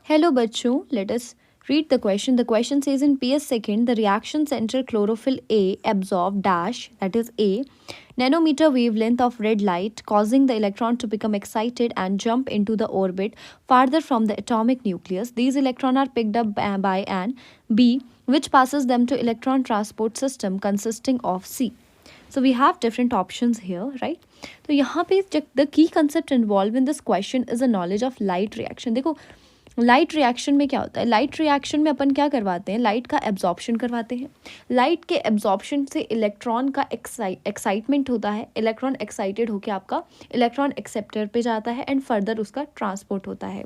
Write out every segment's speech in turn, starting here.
Hello बच्चों, let us read the question. The question says in PS second, the reaction center chlorophyll A absorb dash, that is A, nanometer wavelength of red light, causing the electron to become excited and jump into the orbit farther from the atomic nucleus. These electrons are picked up by an B, which passes them to electron transport system consisting of C. So we have different options here, right? तो यहाँ पे the key concept involved in this question is a knowledge of light reaction. देखो light reaction में क्या होता है, light reaction में अपन क्या करवाते हैं, लाइट का एब्जॉर्प्शन करवाते हैं. लाइट के एब्जॉर्प्शन से इलेक्ट्रॉन का एक्साइटमेंट होता है, इलेक्ट्रॉन एक्साइटेड होकर आपका इलेक्ट्रॉन एक्सेप्टर पे जाता है एंड फर्दर उसका ट्रांसपोर्ट होता है.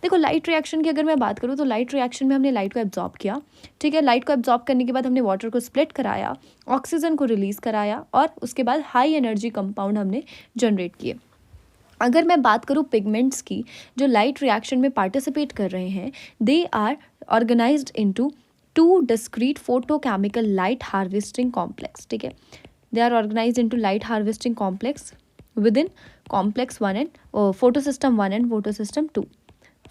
देखो लाइट रिएक्शन की अगर मैं बात करूँ तो लाइट रिएक्शन में हमने लाइट को एब्जॉर्ब किया, ठीक है. लाइट को एब्जॉर्ब करने के बाद हमने वाटर को स्प्लिट कराया, ऑक्सीजन को रिलीज कराया और उसके बाद हाई एनर्जी कंपाउंड हमने जनरेट किए. अगर मैं बात करूँ पिगमेंट्स की जो लाइट रिएक्शन में पार्टिसिपेट कर रहे हैं, they are organized into 2 discrete photochemical light harvesting complex, ठीक है. They are organized into light harvesting complex within complex 1 and photosystem 1 and photosystem 2.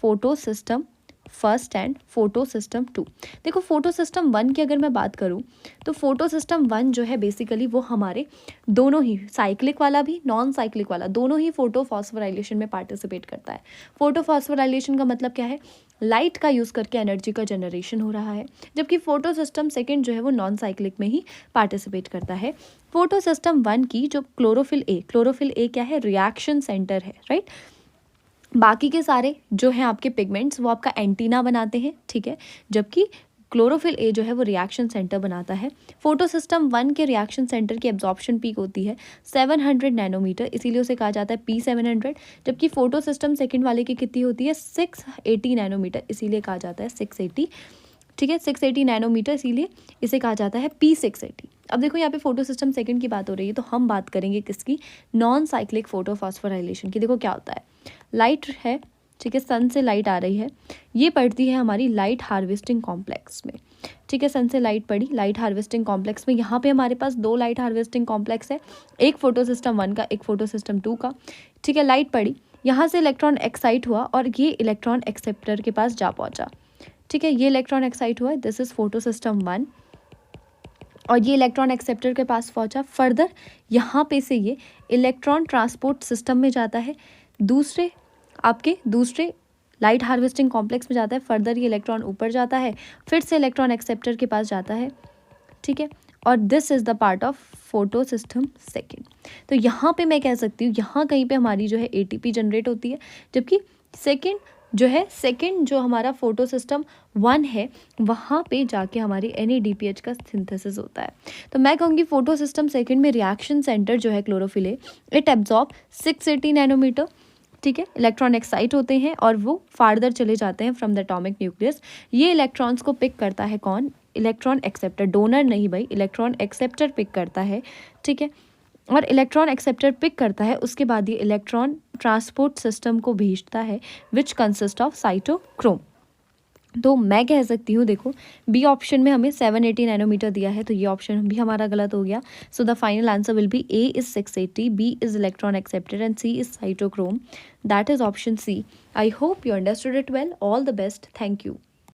Photosystem first and photosystem 2. देखो photo system 1 की अगर मैं बात करूँ तो photo system 1 जो है बेसिकली वो हमारे दोनों ही साइक्लिक वाला भी नॉन साइक्लिक वाला दोनों ही फोटो फॉस्फोराइलेशन में पार्टिसिपेट करता है. फोटो फॉस्फोराइलेशन का मतलब क्या है, लाइट का यूज़ करके एनर्जी का जनरेशन हो रहा है, जबकि फोटो सिस्टम सेकेंड जो है वो नॉन साइक्लिक में ही पार्टिसिपेट करता है. फोटो सिस्टम 1 की जो क्लोरोफिल ए क्या है, रिएक्शन सेंटर है, राइट. बाकी के सारे जो हैं आपके पिगमेंट्स वो आपका एंटीना बनाते हैं, ठीक है, जबकि क्लोरोफिल ए जो है वो रिएक्शन सेंटर बनाता है. फोटो सिस्टम 1 के रिएक्शन सेंटर की एब्जॉर्प्शन पीक होती है 700 नैनोमीटर, इसीलिए उसे कहा जाता है P700, जबकि फोटो सिस्टम सेकंड वाले की कितनी होती है 680 नैनोमीटर, इसीलिए कहा जाता है 680, ठीक है, 680 नैनोमीटर, इसीलिए इसे कहा जाता है P680. अब देखो यहाँ पे फोटो सिस्टम सेकंड की बात हो रही है तो हम बात करेंगे किसकी, नॉन साइक्लिक फोटो फॉस्फोराइलेशन की. देखो क्या होता है, लाइट है, ठीक है, सन से लाइट आ रही है, ये पड़ती है हमारी लाइट हार्वेस्टिंग कॉम्प्लेक्स में, ठीक है. सन से लाइट पड़ी लाइट हार्वेस्टिंग कॉम्प्लेक्स में, यहाँ पे हमारे पास 2 लाइट हार्वेस्टिंग कॉम्प्लेक्स है, एक फोटो सिस्टम 1 का, एक फोटो सिस्टम 2 का, ठीक है. लाइट पड़ी, यहाँ से इलेक्ट्रॉन एक्साइट हुआ और ये इलेक्ट्रॉन एक्सेप्टर के पास जा पहुँचा, ठीक है. ये इलेक्ट्रॉन एक्साइट हुआ, दिस इज फोटो सिस्टम 1, और ये इलेक्ट्रॉन एक्सेप्टर के पास पहुंचा. फर्दर यहाँ पे से ये इलेक्ट्रॉन ट्रांसपोर्ट सिस्टम में जाता है, दूसरे लाइट हार्वेस्टिंग कॉम्प्लेक्स में जाता है. फर्दर ये इलेक्ट्रॉन ऊपर जाता है, फिर से इलेक्ट्रॉन एक्सेप्टर के पास जाता है, ठीक है. और this is the part of photo system second. तो यहाँ पे मैं कह सकती हूँ यहाँ कहीं पे हमारी जो है ATP जनरेट होती है, जबकि सेकेंड जो हमारा फोटो सिस्टम 1 है वहाँ पे जाके हमारी NADPH का सिंथेसिस होता है. तो मैं कहूँगी फोटो सिस्टम सेकेंड में रिएक्शन सेंटर जो है chlorophyll A, it absorb 680 nanometre, ठीक है. इलेक्ट्रॉन एक्साइट होते हैं और वो फार्दर चले जाते हैं फ्रॉम द एटॉमिक न्यूक्लियस. ये इलेक्ट्रॉन्स को पिक करता है कौन, इलेक्ट्रॉन एक्सेप्टर, डोनर नहीं भाई, इलेक्ट्रॉन एक्सेप्टर पिक करता है, ठीक है. और इलेक्ट्रॉन एक्सेप्टर पिक करता है, उसके बाद ये इलेक्ट्रॉन ट्रांसपोर्ट सिस्टम को भेजता है विच कंसिस्ट ऑफ साइटोक्रोम. तो मैं कह सकती हूँ देखो बी ऑप्शन में हमें 780 नैनोमीटर दिया है, तो ये ऑप्शन भी हमारा गलत हो गया. So the final answer will be A is 680, B is electron accepted and C is cytochrome. That is option C. I hope you understood it well. All the best. Thank you.